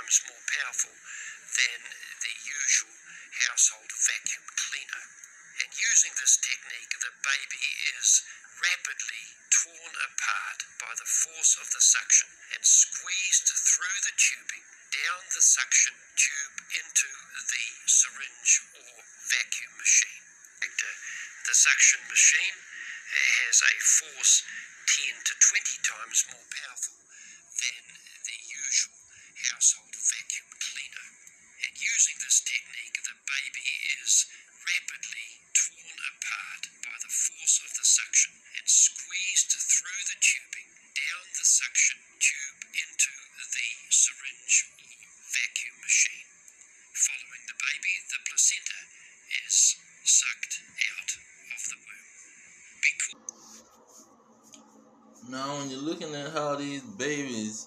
times more powerful than the usual household vacuum cleaner. And using this technique, the baby is rapidly torn apart by the force of the suction and squeezed through the tubing, down the suction tube into the syringe or vacuum machine. The suction machine has a force 10 to 20 times more powerful than the usual household vacuum cleaner. And using this technique, the baby is rapidly torn apart by the force of the suction and squeezed through the tubing, down the suction tube into the syringe or vacuum machine. Following the baby, the placenta is sucked out of the womb. Now, when you're looking at how these babies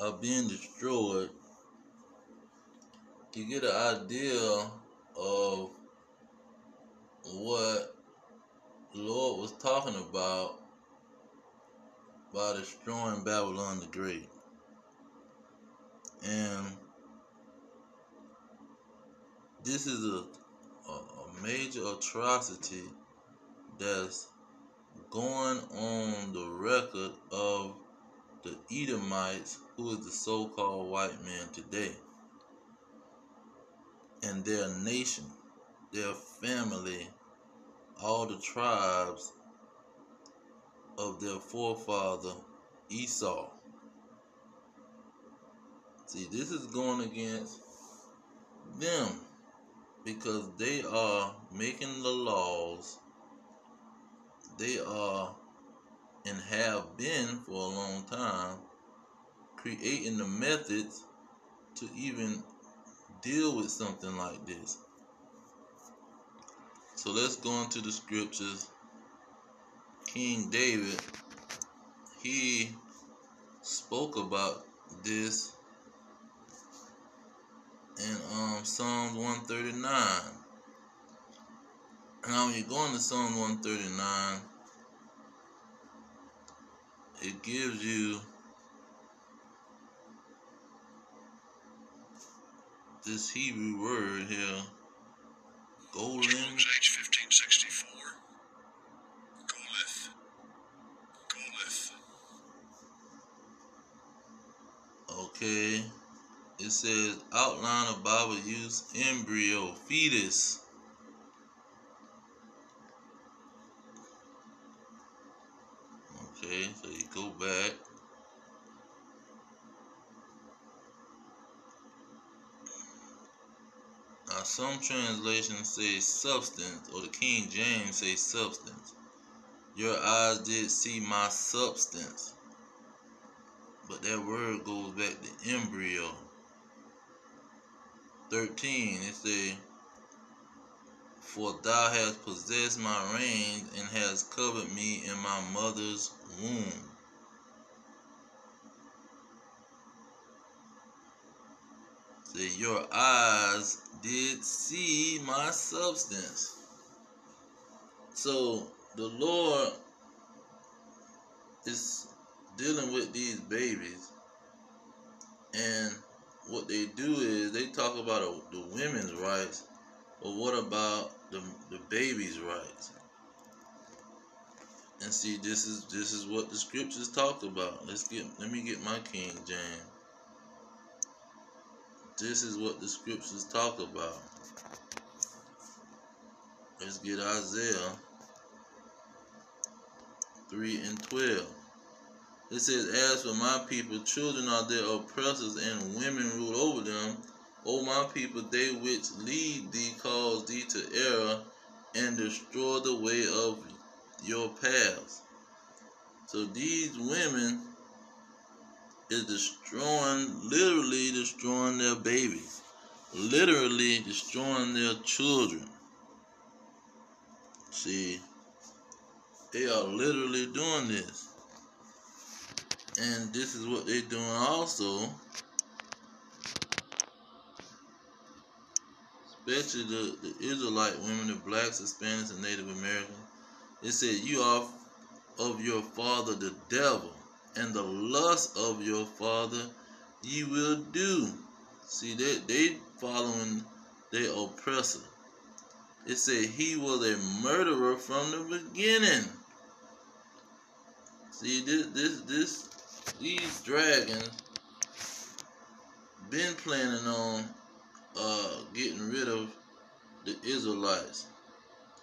are being destroyed, you get an idea of what the Lord was talking about by destroying Babylon the Great. And this is a major atrocity that's going on the record of the Edomites, who is the so-called white man today, and their nation, their family, all the tribes of their forefather Esau. See, this is going against them because they are making the laws. They are and have been for a long time creating the methods to even deal with something like this. So let's go into the scriptures. King David, he spoke about this in Psalms 139. Now when you go into Psalms 139, it gives you this Hebrew word here, golem. H 1564. Goleth. Okay. It says outline of Bible use, embryo, fetus. Okay, so you go back. Now some translations say substance, or the King James say substance. Your eyes did see my substance. But that word goes back to embryo. 13, it say, for thou hast possessed my reins and hast covered me in my mother's womb. Say, your eyes did see my substance. So the Lord is dealing with these babies, and what they do is they talk about the women's rights, but what about the baby's rights? And see, this is what the scriptures talk about. Let me get my King James. This is what the scriptures talk about. Let's get Isaiah 3:12. It says, as for my people, children are their oppressors, and women rule over them. O my people, they which lead thee cause thee to err, and destroy the way of your paths. So these women is literally destroying their babies, literally destroying their children. See, they are literally doing this. And this is what they're doing also, especially the Israelite women, the blacks, Hispanics, and Native Americans. It said, you are of your father the devil, and the lust of your father ye will do. See, they following their oppressor. It said he was a murderer from the beginning. See, these dragons been planning on getting rid of the Israelites,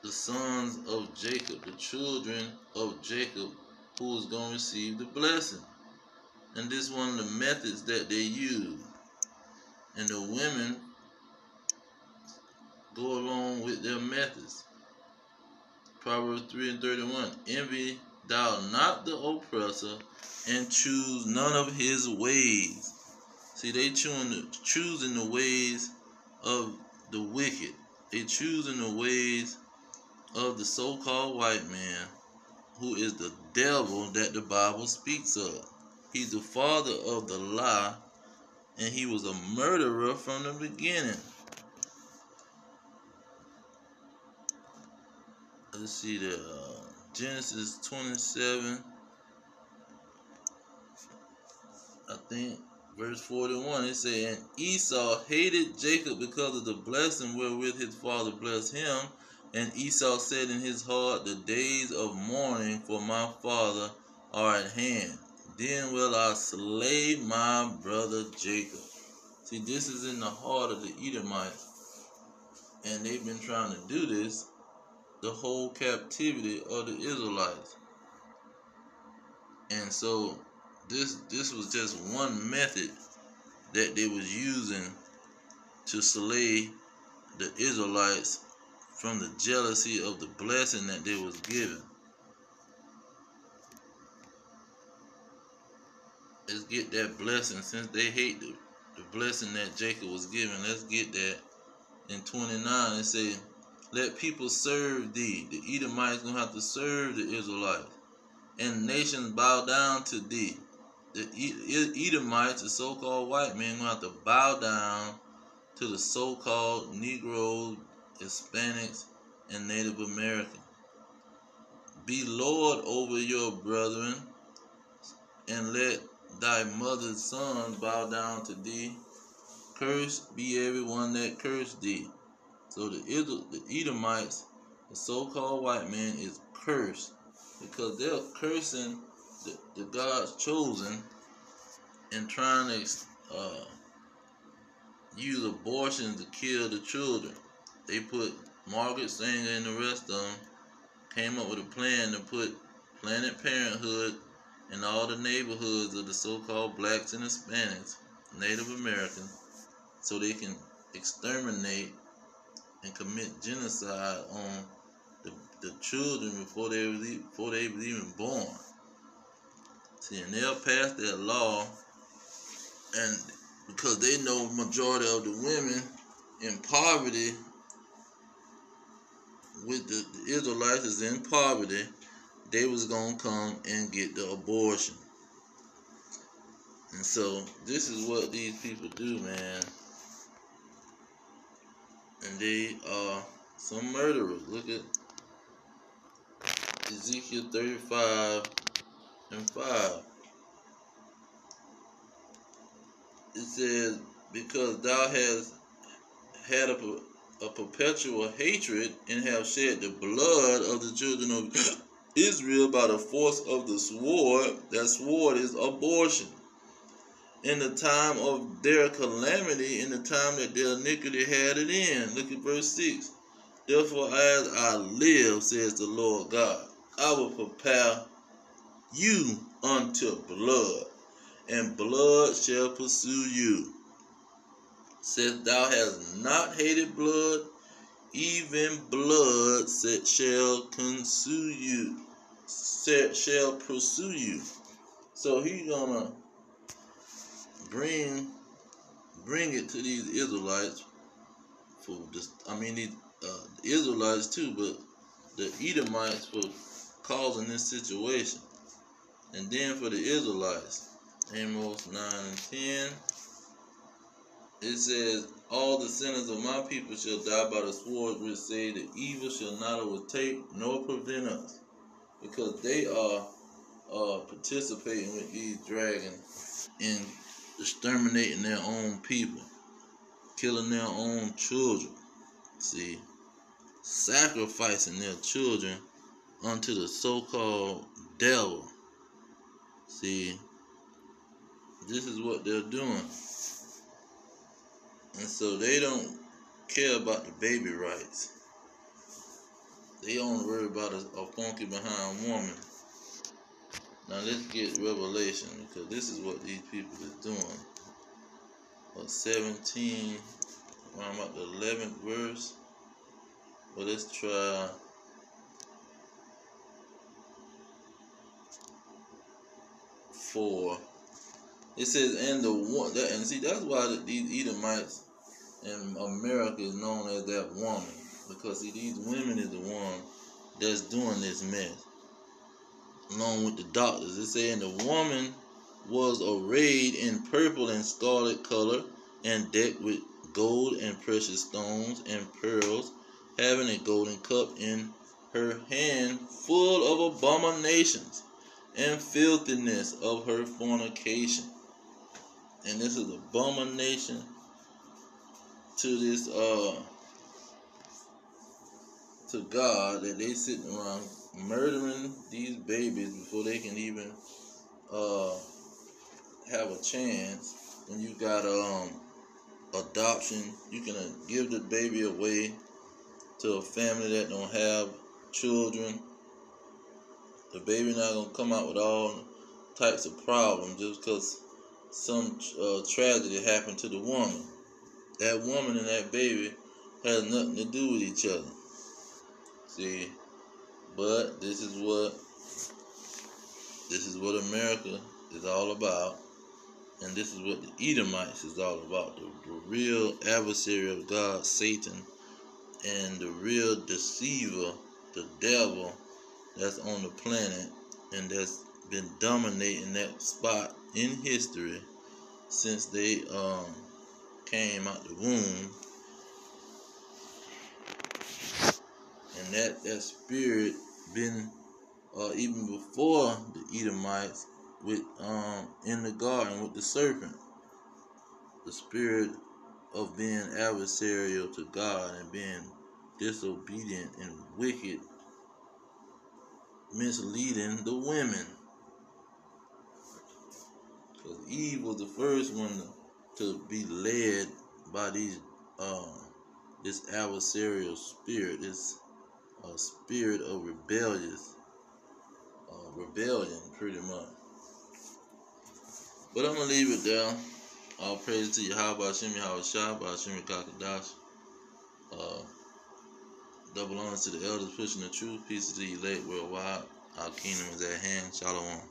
the sons of Jacob, the children of Jacob, who was going to receive the blessing. And this is one of the methods that they use. And the women go along with their methods. Proverbs 3:31. Envy thou not the oppressor, and choose none of his ways. See, they choosing the ways of the wicked. They choosing the ways of the so-called white man, who is the devil that the Bible speaks of. He's the father of the lie, and he was a murderer from the beginning. Let's see the Genesis 27, I think, verse 41. It says, and Esau hated Jacob because of the blessing wherewith his father blessed him. And Esau said in his heart, the days of mourning for my father are at hand. Then will I slay my brother Jacob. See, this is in the heart of the Edomites. And they've been trying to do this the whole captivity of the Israelites. And so this was just one method that they was using to slay the Israelites from the jealousy of the blessing that they was given. Let's get that blessing, since they hate the blessing that Jacob was given. Let's get that. In 29 it say, let people serve thee. The Edomites gonna have to serve the Israelites, and nations bow down to thee. The Edomites, the so-called white men, gonna have to bow down to the so-called Negroes, Hispanics, and Native Americans. Be Lord over your brethren, and let thy mother's sons bow down to thee. Cursed be everyone that cursed thee. So the Edomites, the so-called white man, is cursed because they're cursing the God's chosen and trying to use abortion to kill the children. They put Margaret Sanger and the rest of them came up with a plan to put Planned Parenthood in all the neighborhoods of the so-called blacks and Hispanics, Native Americans, so they can exterminate and commit genocide on the children before they was even born. See, and they'll pass that law, and because they know majority of the women in poverty, with the Israelites is in poverty, they was gonna come and get the abortion. And so this is what these people do, man. And they are some murderers. Look at Ezekiel 35:5. It says, because thou hast had a perpetual hatred and have shed the blood of the children of Israel by the force of the sword. That sword is abortion. In the time of their calamity, in the time that their iniquity had it in. Look at verse 6. Therefore, as I live, says the Lord God, I will prepare you unto blood, and blood shall pursue you. Since thou hast not hated blood, even blood shall pursue you. So he's gonna bring it to these Israelites for this. These Israelites too, but the Edomites for causing this situation, and then for the Israelites, Amos 9:10. It says, all the sinners of my people shall die by the sword, which say the evil shall not overtake nor prevent us. Because they are participating with these dragons in exterminating their own people, killing their own children. See, sacrificing their children unto the so-called devil. See, this is what they're doing. And so they don't care about the baby rights. They only worry about a funky behind woman. Now let's get Revelation, because this is what these people are doing. 17, around about the 11th verse. Well, let's try 4. It says, and the one that, and see, that's why these Edomites in America is known as that woman, because see, these women is the one that's doing this mess, along with the doctors. It says, and the woman was arrayed in purple and scarlet color, and decked with gold and precious stones and pearls, having a golden cup in her hand, full of abominations and filthiness of her fornication. And this is abomination to this to God, that they sitting around murdering these babies before they can even have a chance. When you got adoption, you can give the baby away to a family that don't have children. The baby not gonna come out with all types of problems just because some tragedy happened to the woman. That woman and that baby has nothing to do with each other. See, but this is what America is all about, and this is what the Edomites is all about. The real adversary of God, Satan, and the real deceiver, the devil, that's on the planet and that's been dominating that spot in history since they came out the womb. And that spirit been even before the Edomites with in the garden with the serpent. The spirit of being adversarial to God and being disobedient and wicked, misleading the women. Because Eve was the first one to be led by these this adversarial spirit, this spirit of rebellion, pretty much. But I'm gonna leave it there. All praise to Yahweh Hashem Yahweh Shah, Hashem Kakadash. Double honors to the elders pushing the truth. Peace to the elect worldwide. Our kingdom is at hand. Shalom.